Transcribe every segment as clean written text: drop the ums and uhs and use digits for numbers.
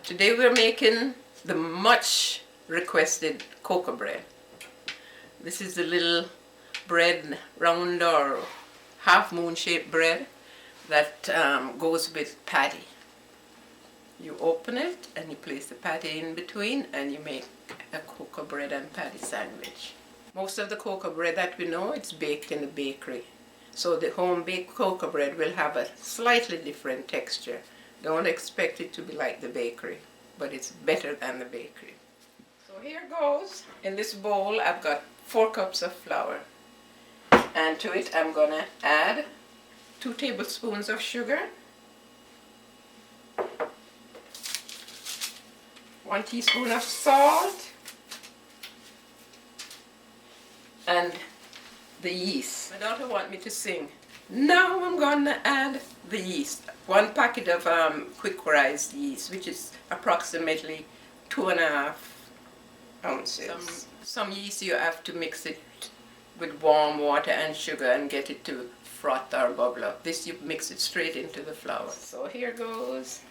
Today we're making the much requested cocoa bread. This is the little bread, round or half moon shaped bread that goes with patty. You open it and you place the patty in between and you make a cocoa bread and patty sandwich. Most of the cocoa bread that we know, it's baked in the bakery. So the home baked cocoa bread will have a slightly different texture. Don't expect it to be like the bakery, but it's better than the bakery. So here goes. In this bowl I've got 4 cups of flour. And to it I'm going to add 2 tablespoons of sugar, 1 teaspoon of salt, and the yeast. My daughter wants me to sing. Now I'm going to add the yeast. 1 packet of quick rise yeast, which is approximately 2.5 ounces. Some yeast you have to mix it with warm water and sugar and get it to froth or bubble up. This you mix it straight into the flour. So here goes.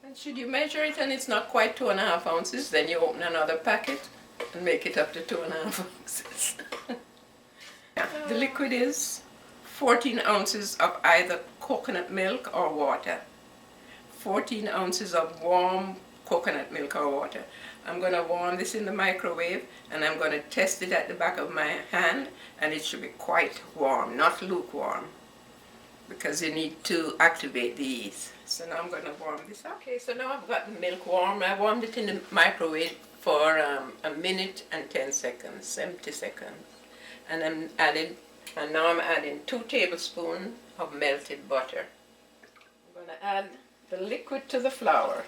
And should you measure it and it's not quite 2.5 ounces, then you open another packet and make it up to 2.5 ounces. The liquid is 14 ounces of either coconut milk or water. 14 ounces of warm coconut milk or water. I'm going to warm this in the microwave and I'm going to test it at the back of my hand, and it should be quite warm, not lukewarm, because you need to activate the yeast. So now I'm going to warm this up. Okay, so now I've got the milk warm. I warmed it in the microwave for 1 minute and 10 seconds, 70 seconds. And now I'm adding 2 tablespoons of melted butter. I'm going to add the liquid to the flour,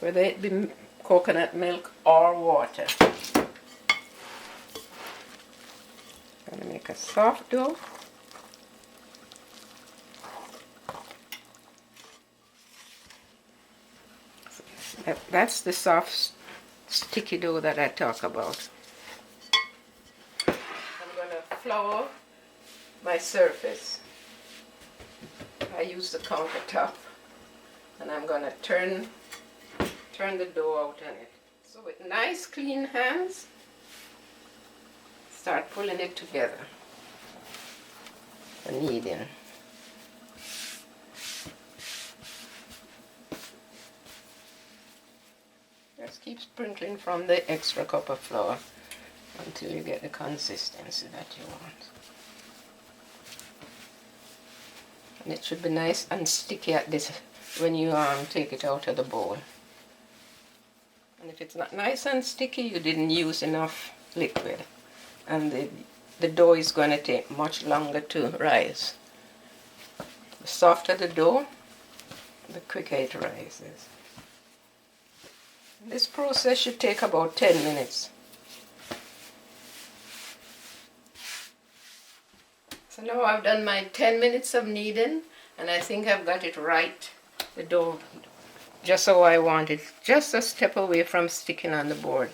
whether it be coconut milk or water. I'm going to make a soft dough. That's the soft, sticky dough that I talk about. I'm going to flour my surface. I use the countertop, and I'm going to turn the dough out on it. So with nice clean hands, start pulling it together and kneading. Just keep sprinkling from the extra cup of flour until you get the consistency that you want. And it should be nice and sticky at this when you take it out of the bowl. And if it's not nice and sticky, you didn't use enough liquid, and the dough is going to take much longer to rise. The softer the dough, the quicker it rises. This process should take about 10 minutes. So now I've done my 10 minutes of kneading, and I think I've got it right. The dough just how I want it, just a step away from sticking on the board.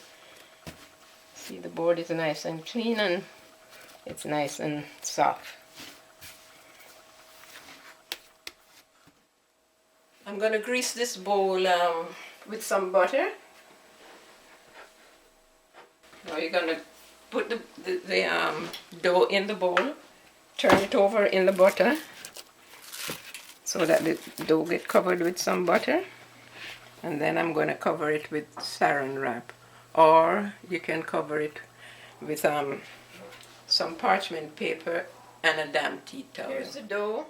See, the board is nice and clean and it's nice and soft. I'm going to grease this bowl with some butter. Now you're going to put the dough in the bowl, turn it over in the butter so that the dough gets covered with some butter, and then I'm going to cover it with saran wrap, or you can cover it with some parchment paper and a damp tea towel. Here's the dough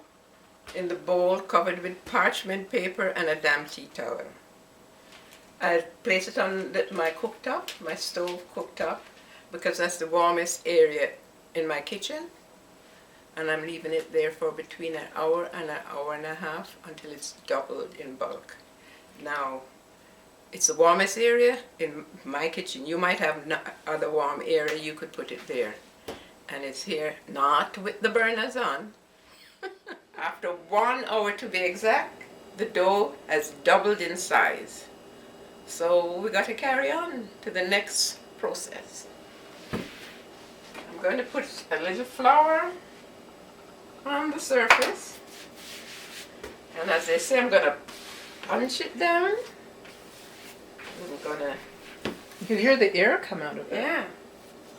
in the bowl covered with parchment paper and a damp tea towel. I'll place it on my cooktop, my stove cooktop, because that's the warmest area in my kitchen, and I'm leaving it there for between an hour and an hour and a half until it's doubled in bulk. Now, it's the warmest area in my kitchen. You might have other warm area, you could put it there. And it's here, not with the burners on. After 1 hour to be exact, the dough has doubled in size. So we got to carry on to the next process. I'm I'm going to put a little flour on the surface. And as they say, I'm going to punch it down. I'm going to... You can hear the air come out of it. Yeah.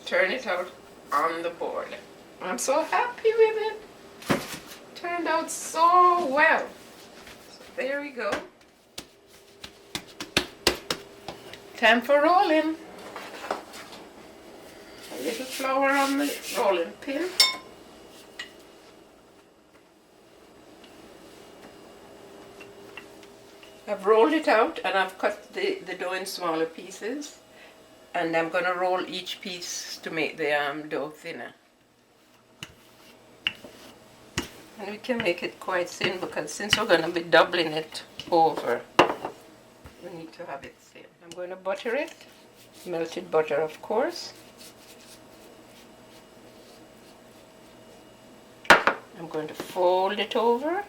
Turn it out on the board. I'm so happy with it. Turned out so well. So there we go. Time for rolling. A little flour on the rolling pin. I've rolled it out and I've cut the dough in smaller pieces. And I'm going to roll each piece to make the dough thinner. And we can make it quite thin because since we're going to be doubling it over, we need to have it thin. I'm going to butter it, melted butter of course. I'm going to fold it over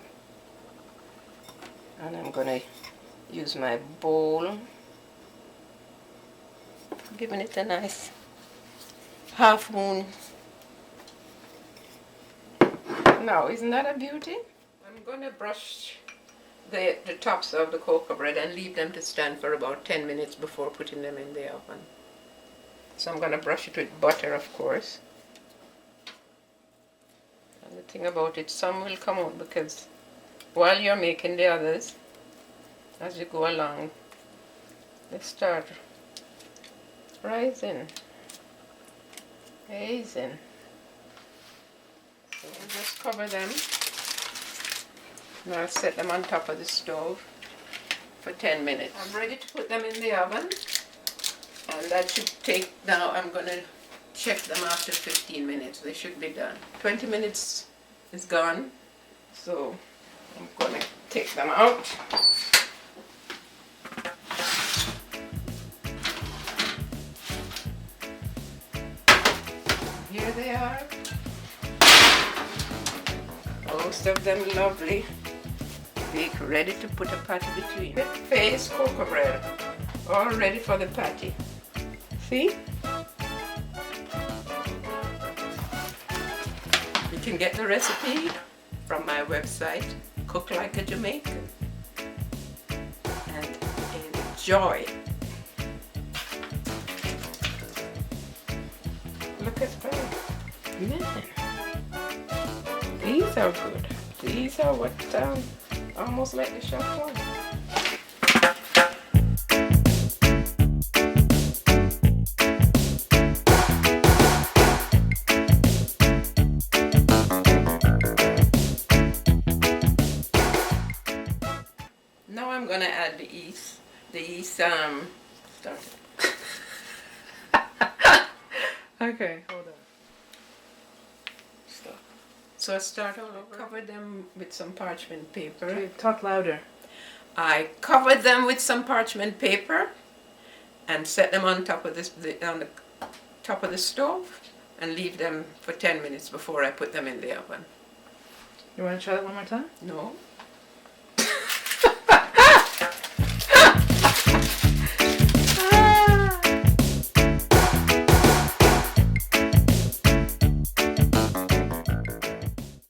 and I'm going to use my bowl, giving it a nice half moon. Now, isn't that a beauty? I'm going to brush the tops of the cocoa bread and leave them to stand for about 10 minutes before putting them in the oven. So I'm going to brush it with butter, of course. And the thing about it, some will come out because while you're making the others, as you go along, they start rising, raising. So I'll just cover them. And I'll set them on top of the stove for 10 minutes. I'm ready to put them in the oven. And that should take, now I'm going to check them after 15 minutes. They should be done. 20 minutes is gone. So I'm going to take them out. Here they are. Most of them lovely. Bake, ready to put a patty between. Fay's cocoa bread, all ready for the patty. See? You can get the recipe from my website, Cook Like a Jamaican. And enjoy. Look at that. Man. These are good. These are what almost like the shop one. Now I'm gonna add the yeast. Start it. Okay, hold on. Stop. So I start all over. Cover them with some parchment paper. Okay, talk louder. I covered them with some parchment paper and set them on top of on the top of the stove and leave them for 10 minutes before I put them in the oven. You want to try that one more time? No.